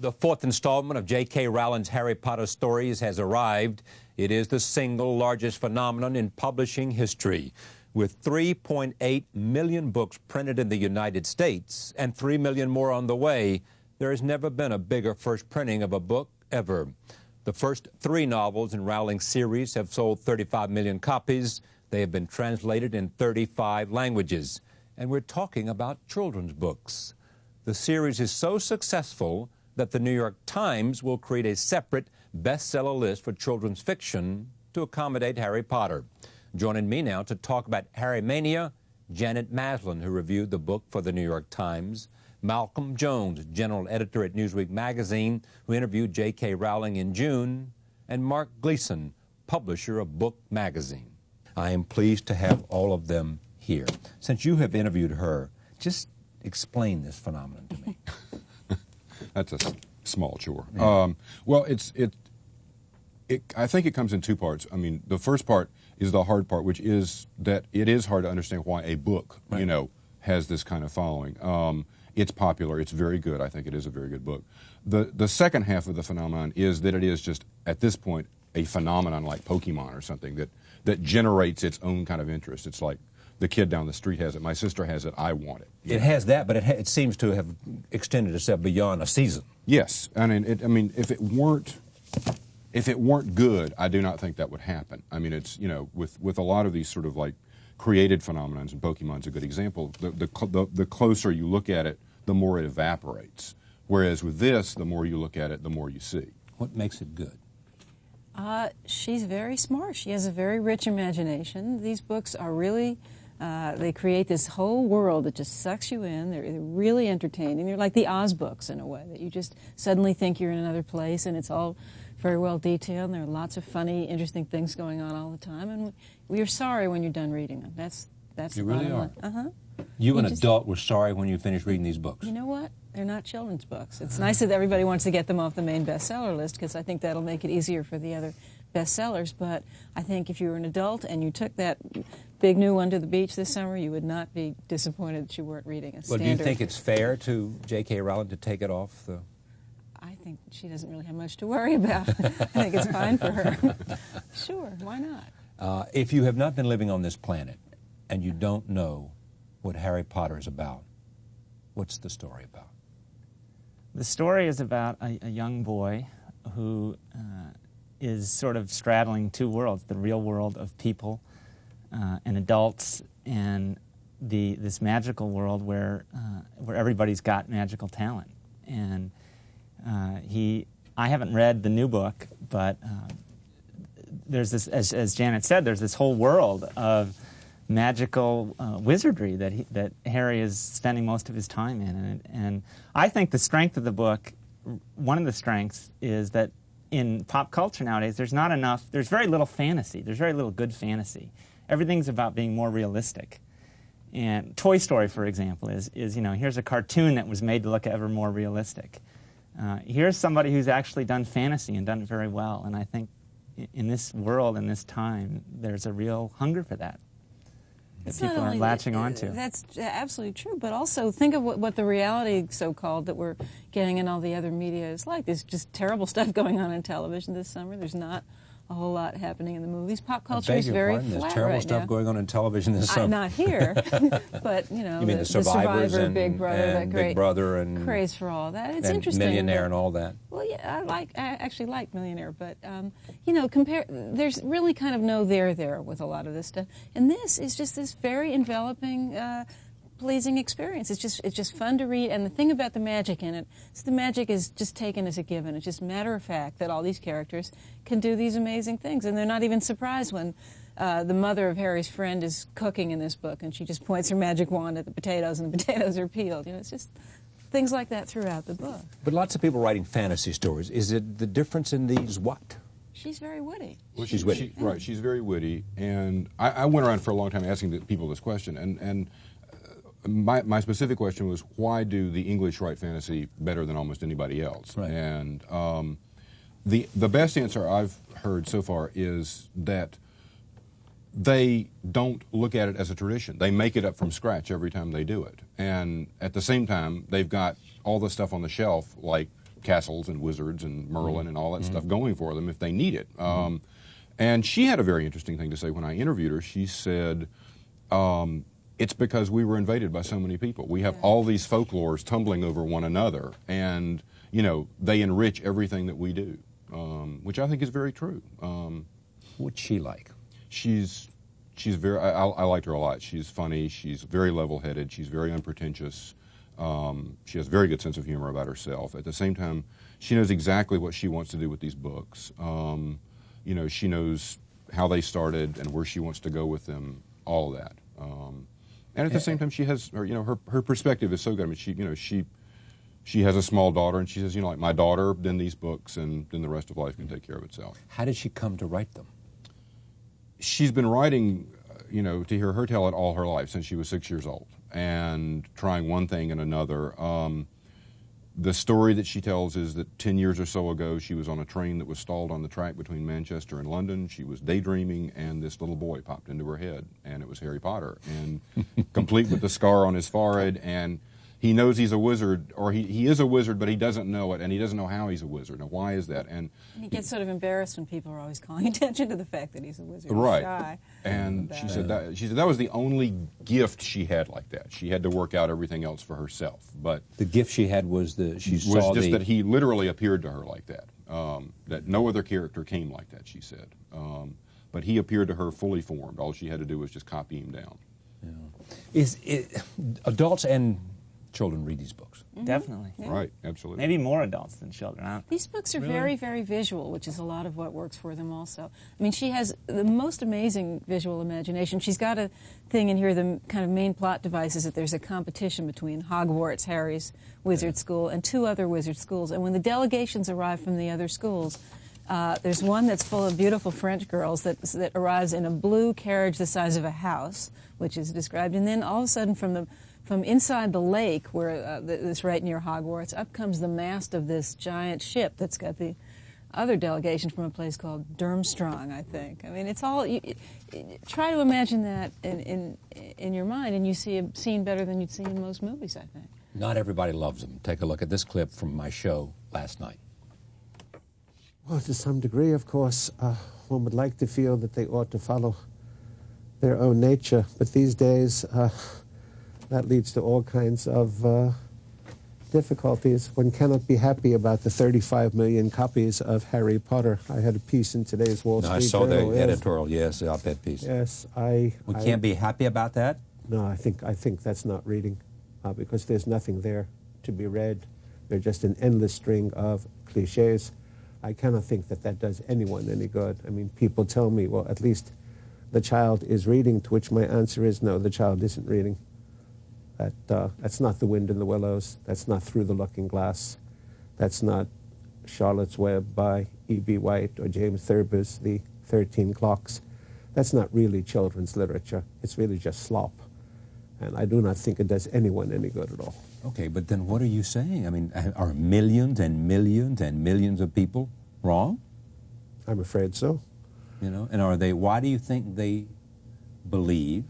The fourth installment of J.K. Rowling's Harry Potter stories has arrived. It is the single largest phenomenon in publishing history. With 3.8 million books printed in the United States and 3 million more on the way, there has never been a bigger first printing of a book ever. The first 3 novels in Rowling's series have sold 35 million copies. They have been translated in 35 languages. And we're talking about children's books. The series is so successful that the New York Times will create a separate bestseller list for children's fiction to accommodate Harry Potter. Joining me now to talk about Harry Mania, Janet Maslin, who reviewed the book for the New York Times, Malcolm Jones, general editor at Newsweek magazine, who interviewed J.K. Rowling in June, and Mark Gleason, publisher of Book magazine. I am pleased to have all of them here. Since you have interviewed her, just explain this phenomenon to me. That's a small chore. Yeah. Well, I think it comes in 2 parts. I mean, the first part is the hard part, which is that it is hard to understand why a book, right, has this kind of following. It's popular. It's very good. I think it is a very good book. The second half of the phenomenon is that it is just, at this point, a phenomenon like Pokemon or something that generates its own kind of interest. It's like the kid down the street has it. My sister has it. I want it. It has that, but it seems to have extended itself beyond a season. Yes, and if it weren't good, I do not think that would happen. I mean, it's with a lot of these sort of like created phenomenons, and Pokemon's a good example. The closer you look at it, the more it evaporates. Whereas with this, the more you look at it, the more you see. What makes it good? She's very smart. She has a very rich imagination. These books are really. They create this whole world that just sucks you in. They're really entertaining. They're like the Oz books in a way, that you just suddenly think you're in another place, and it's all very well detailed. And there are lots of funny, interesting things going on all the time. And we are sorry when you're done reading them. That's you the really bottom are. line. Uh-huh. You, an adult, were sorry when you finished reading these books. You know what? They're not children's books. It's nice that everybody wants to get them off the main bestseller list, because I think that'll make it easier for the other bestsellers. But I think if you were an adult and you took that big new one to the beach this summer, you would not be disappointed that you weren't reading a standard. Well, do you think it's fair to J.K. Rowling to take it off the... I think she doesn't really have much to worry about. I think it's fine for her. Sure, why not? If you have not been living on this planet and you don't know what Harry Potter is about, what's the story about? The story is about a young boy who is sort of straddling 2 worlds, the real world of people and adults, and this magical world where everybody's got magical talent. And I haven't read the new book, but there's this, as Janet said, there's this whole world of magical wizardry that Harry is spending most of his time in. And I think the strength of the book, one of the strengths, is that in pop culture nowadays, there's very little fantasy. There's very little good fantasy. Everything's about being more realistic. And Toy Story, for example, is here's a cartoon that was made to look ever more realistic. Here's somebody who's actually done fantasy and done it very well. And I think in this world, in this time, there's a real hunger for that people are latching onto. That's absolutely true, but also think of what the reality, so-called, that we're getting in all the other media is like. There's just terrible stuff going on in television this summer. There's not a whole lot happening in the movies. Pop culture is very flat. There's terrible right stuff now. going on in television this summer. Not here, but you mean the Survivors Survivor, and Big Brother, and that great Big Brother and craze for all that. It's and interesting. Millionaire and all that. Well, yeah, I actually like Millionaire, but there's really kind of no there with a lot of this stuff, and this is just this very enveloping. Pleasing experience. It's just fun to read, and the thing about the magic in it is the magic is just taken as a given. It's just matter of fact that all these characters can do these amazing things, and they're not even surprised when the mother of Harry's friend is cooking in this book, and she just points her magic wand at the potatoes, and the potatoes are peeled. It's just things like that throughout the book. But lots of people writing fantasy stories. Is it the difference in these what? She's very witty. Well, she's witty. Right, she's very witty, and I went around for a long time asking people this question, and my specific question was, why do the English write fantasy better than almost anybody else? Right. And the best answer I've heard so far is that they don't look at it as a tradition. They make it up from scratch every time they do it. And at the same time, they've got all the stuff on the shelf, like castles and wizards and Merlin and all that stuff going for them if they need it. And she had a very interesting thing to say when I interviewed her. She said, it's because we were invaded by so many people. We have all these folklores tumbling over one another, and, you know, they enrich everything that we do, which I think is very true. What's she like? She's very, I liked her a lot. She's funny, she's very level-headed, she's very unpretentious. She has a very good sense of humor about herself. At the same time, she knows exactly what she wants to do with these books. You know, she knows how they started and where she wants to go with them, all of that. And at the same time, she has, you know, her perspective is so good. I mean, she has a small daughter, and she says, you know, like, my daughter, then these books, and then the rest of life can take care of itself. How did she come to write them? She's been writing, you know, to hear her tell it all her life, since she was 6 years old, and trying one thing and another. The story that she tells is that 10 years or so ago, she was on a train that was stalled on the track between Manchester and London. She was daydreaming, and this little boy popped into her head, and it was Harry Potter, and complete with the scar on his forehead, and he knows he's a wizard, or he is a wizard, but he doesn't know it, and he doesn't know how he's a wizard. Now, why is that? And he gets sort of embarrassed when people are always calling attention to the fact that he's a wizard. Right. Shy and she said that was the only gift she had like that. She had to work out everything else for herself. But the gift she had was that he literally appeared to her like that. That no other character came like that, she said. But he appeared to her fully formed. All she had to do was just copy him down. Yeah. Adults and children read these books? Definitely. Yeah. Right, absolutely. Maybe more adults than children. These books are very, very visual, which is a lot of what works for them also. I mean, she has the most amazing visual imagination. She's got a thing in here, the kind of main plot device is that there's a competition between Hogwarts, Harry's wizard school, and 2 other wizard schools. And when the delegations arrive from the other schools, there's one that's full of beautiful French girls that arrives in a blue carriage the size of a house, which is described. And then all of a sudden from inside the lake, where that's right near Hogwarts, up comes the mast of this giant ship that's got the other delegation from a place called Durmstrang, I think. I mean, it's all. Try to imagine that in your mind, and you see a scene better than you'd see in most movies, I think. Not everybody loves them. Take a look at this clip from my show last night. Well, to some degree, of course, one would like to feel that they ought to follow their own nature, but these days. That leads to all kinds of difficulties. One cannot be happy about the 35 million copies of Harry Potter. I had a piece in today's Wall Street Journal. I saw the editorial, yes, the op-ed piece. Yes, We can't be happy about that? No, I think that's not reading, because there's nothing there to be read. They're just an endless string of cliches. I cannot think that does anyone any good. I mean, people tell me, well, at least the child is reading, to which my answer is no, the child isn't reading. That's not The Wind in the Willows. That's not Through the Looking Glass. That's not Charlotte's Web by E.B. White or James Thurber's The 13 Clocks. That's not really children's literature. It's really just slop. And I do not think it does anyone any good at all. Okay, but then what are you saying? I mean, are millions and millions and millions of people wrong? I'm afraid so. You know, and why do you think they believe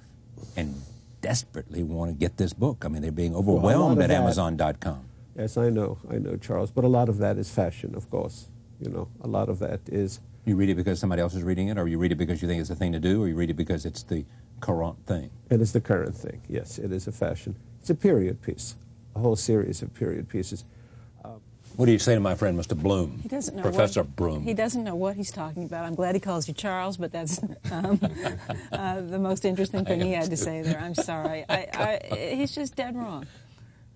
and desperately want to get this book? I mean, they're being overwhelmed at Amazon.com. Yes, I know, Charles. But a lot of that is fashion, of course. You know, a lot of that is... You read it because somebody else is reading it, or you read it because you think it's the thing to do, or you read it because it's the current thing? It is the current thing, yes. It is a fashion. It's a period piece, a whole series of period pieces. What do you say to my friend, Mr. Bloom? He doesn't know Professor Bloom. He doesn't know what he's talking about. I'm glad he calls you Charles, but that's the most interesting thing he had to say there. I'm sorry. He's just dead wrong.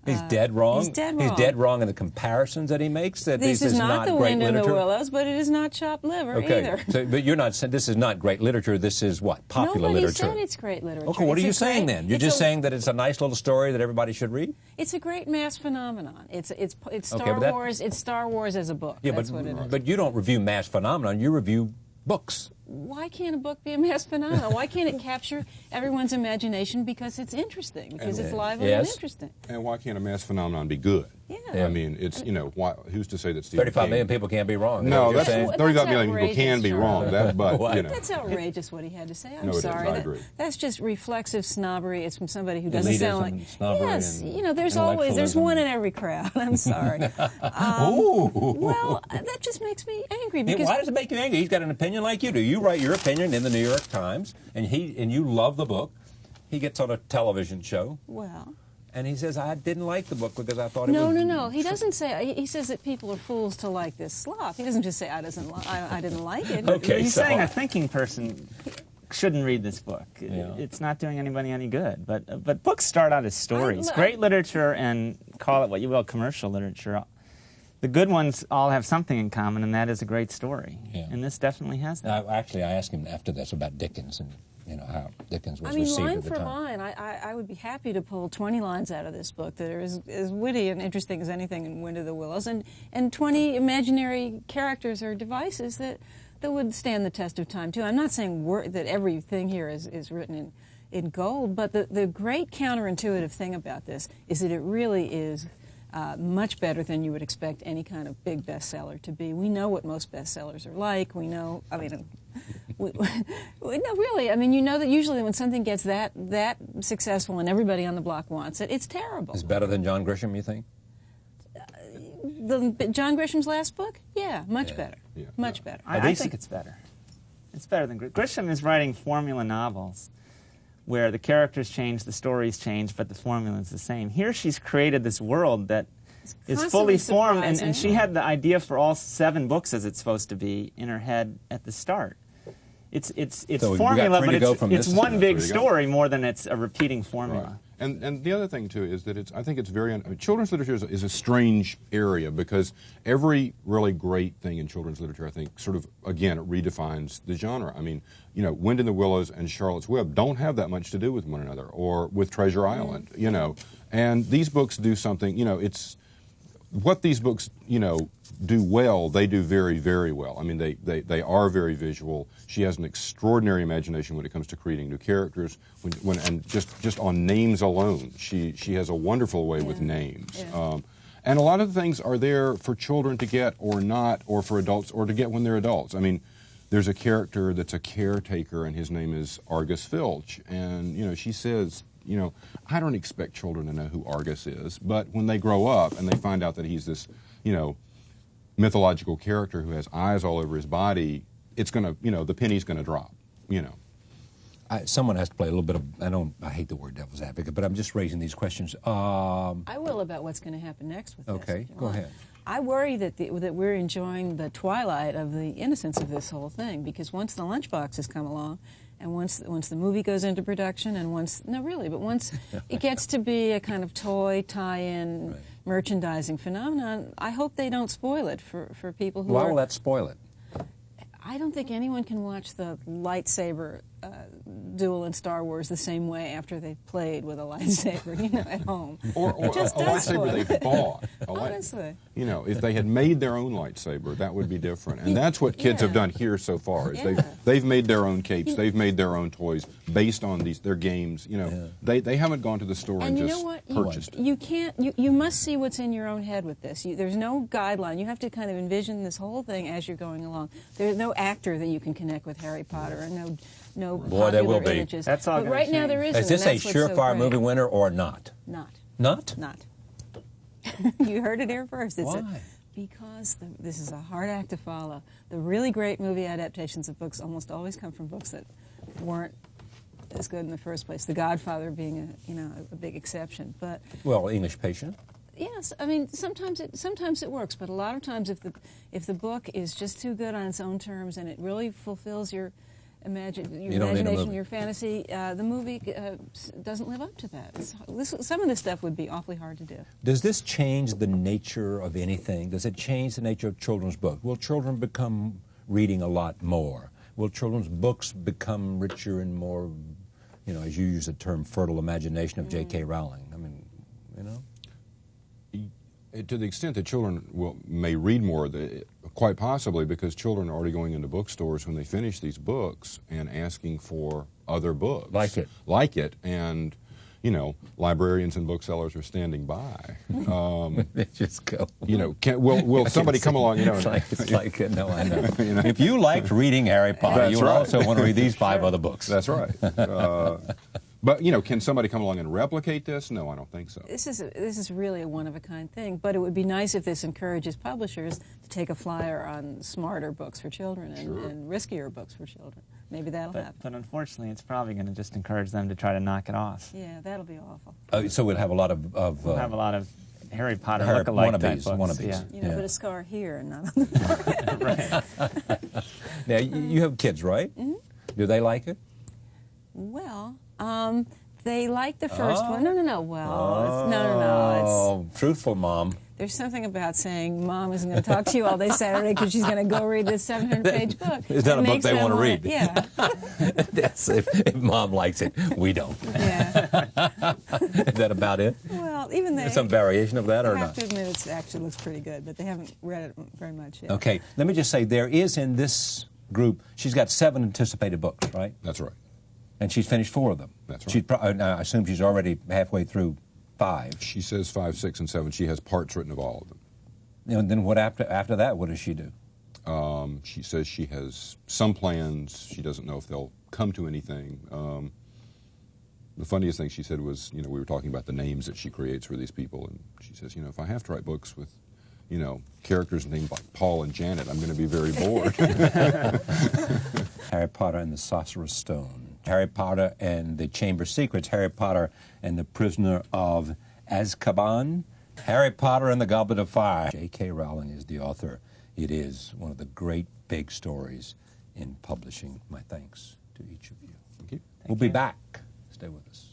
He's dead wrong? He's dead wrong. He's dead wrong in the comparisons that he makes? That this is not The great Wind in the literature? Willows, but it is not chopped liver either. So, but you're not saying this is not great literature, this is what? Popular Nobody literature? said it's great literature. Okay, what are you saying then? You're just saying saying that it's a nice little story that everybody should read? it's a great mass phenomenon. It's Star Wars. It's Star Wars as a book. Yeah, That's what it is. but you don't review mass phenomenon, you review books. why can't a book be a mass phenomenon? Why can't it capture everyone's imagination because it's interesting, because it's lively and interesting? And why can't a mass phenomenon be good? Yeah. I mean, it's, you know, who's to say that Stephen 35 King... million people can't be wrong. No, that's, 35 million people can be wrong, but, you know. That's outrageous what he had to say. I'm No, it sorry. is. I agree. That's just reflexive snobbery. It's from somebody who doesn't sound like... Snobbery Yes, and you know, there's one in every crowd. I'm sorry. Well, that just makes me angry because... Why does it make you angry? He's got an opinion like you do. You write your opinion in the New York Times, and you love the book. He gets on a television show. Well... And he says, I didn't like the book because I thought it was... No. He doesn't say... He says that people are fools to like this slop. He doesn't just say, I didn't like it. Okay, He's saying a thinking person shouldn't read this book. Yeah. It's not doing anybody any good. But books start out as stories. Great literature, and call it what you will, commercial literature. The good ones all have something in common, and that is a great story. Yeah. And this definitely has that. Actually, I asked him after this about Dickens and, you know, how Dickens was received line at the for time. line, I would be happy to pull 20 lines out of this book that are as witty and interesting as anything in Wind of the Willows, and 20 imaginary characters or devices that would stand the test of time, too. I'm not saying that everything here is written in gold, but the great counterintuitive thing about this is that it really is much better than you would expect any kind of big bestseller to be. We know what most bestsellers are like. We know, I mean, no, really. I mean, you know that usually when something gets that successful and everybody on the block wants it, it's terrible. It's better than John Grisham, you think? John Grisham's last book? Yeah, much better. Yeah. Much better. I think it's better. It's better than Grisham is writing formula novels where the characters change, the stories change, but the formula is the same. Here she's created this world that is fully formed, and she had the idea for all 7 books, as it's supposed to be, in her head at the start. It's So formula, but it's one big There you go. story more than it's a repeating formula. Right. And the other thing, too, is that I think it's very... I mean, children's literature is a strange area because every really great thing in children's literature, I think, sort of, again, it redefines the genre. I mean, you know, Wind in the Willows and Charlotte's Web don't have that much to do with one another, or with Treasure Island, you know. And these books do something, you know, it's... What these books, you know, do well, they do very, very well. I mean, they are very visual. She has an extraordinary imagination when it comes to creating new characters. And just on names alone, she has a wonderful way with names. Yeah. And a lot of the things are there for children to get or not, or for adults, or to get when they're adults. I mean, there's a character that's a caretaker, and his name is Argus Filch. And, you know, she says... You know, I don't expect children to know who Argus is, but when they grow up and they find out that he's this, you know, mythological character who has eyes all over his body, it's going to, you know, the penny's going to drop, you know. Someone has to play a little bit of, I hate the word devil's advocate, but I'm just raising these questions. I will about what's going to happen next with this. Okay, go ahead. I worry that we're enjoying the twilight of the innocence of this whole thing, because once the lunchboxes come along, and once the movie goes into production, and once it gets to be a kind of toy tie-in merchandising phenomenon, I hope they don't spoil it for people who Why will that spoil it? I don't think anyone can watch the lightsaber duel in Star Wars the same way after they've played with a lightsaber, you know, at home. Or a lightsaber they bought. Honestly. You know, if they had made their own lightsaber, that would be different. And that's what kids have done here so far. Is they've made their own capes, they've made their own toys based on their games. You know, they haven't gone to the store and just purchased it. You can't. You must see what's in your own head with this. There's no guideline. You have to kind of envision this whole thing as you're going along. There's no actor that you can connect with Harry Potter, and no Boy, there will be. images. That's all. But right now there isn't. Is this a surefire movie winner or not? Not. Not? Not. You heard it here first. Why? Because this is a hard act to follow. The really great movie adaptations of books almost always come from books that weren't as good in the first place. The Godfather being a big exception. But Well, English Patient. yes, I mean sometimes it works, but a lot of times if the book is just too good on its own terms and it really fulfills your imagination, your fantasy, the movie doesn't live up to that. Some of this stuff would be awfully hard to do. Does this change the nature of anything? Does it change the nature of children's books? Will children become reading a lot more? Will children's books become richer and more, you know, as you use the term, fertile imagination of J.K. Rowling? I mean, you know? To the extent that children may read more, Quite possibly, because children are already going into bookstores when they finish these books and asking for other books. Like it. And, you know, librarians and booksellers are standing by. They just go. You know, will somebody come along, you know. It's like no, I know. You know. If you liked reading Harry Potter, That's you would right. also want to read these 5 other books. That's right. But, you know, can somebody come along and replicate this? No, I don't think so. This is really a one-of-a-kind thing, but it would be nice if this encourages publishers to take a flyer on smarter books for children and riskier books for children. Maybe that'll happen. But unfortunately, it's probably going to just encourage them to try to knock it off. Yeah, that'll be awful. So we'll have a lot of We'll have a lot of Harry Potter look-alike type books. Wannabes. You know, Yeah. put a scar here and not on the Right. Now, you have kids, right? Mm-hmm. Do they like it? Well, they like the first one. No. Well, no. Truthful mom. There's something about saying Mom isn't going to talk to you all day Saturday because she's going to go read this 700-page book. It's not a book they want to read. Yeah. if Mom likes it, we don't. Yeah. Is that about it? Well, even they. Some variation of that, or I have not? to admit, it actually looks pretty good, but they haven't read it very much yet. Okay, let me just say, there is in this group, she's got 7 anticipated books, right? That's right. And she's finished 4 of them. That's right. I assume she's already halfway through 5. She says 5, 6, and 7. She has parts written of all of them. And then what after that? What does she do? She says she has some plans. She doesn't know if they'll come to anything. The funniest thing she said was, you know, we were talking about the names that she creates for these people, and she says, you know, if I have to write books with, you know, characters named like Paul and Janet, I'm going to be very bored. Harry Potter and the Sorcerer's Stone. Harry Potter and the Chamber of Secrets. Harry Potter and the Prisoner of Azkaban. Harry Potter and the Goblet of Fire. J.K. Rowling is the author. It is one of the great big stories in publishing. My thanks to each of you. Thank you. We'll be back. Stay with us.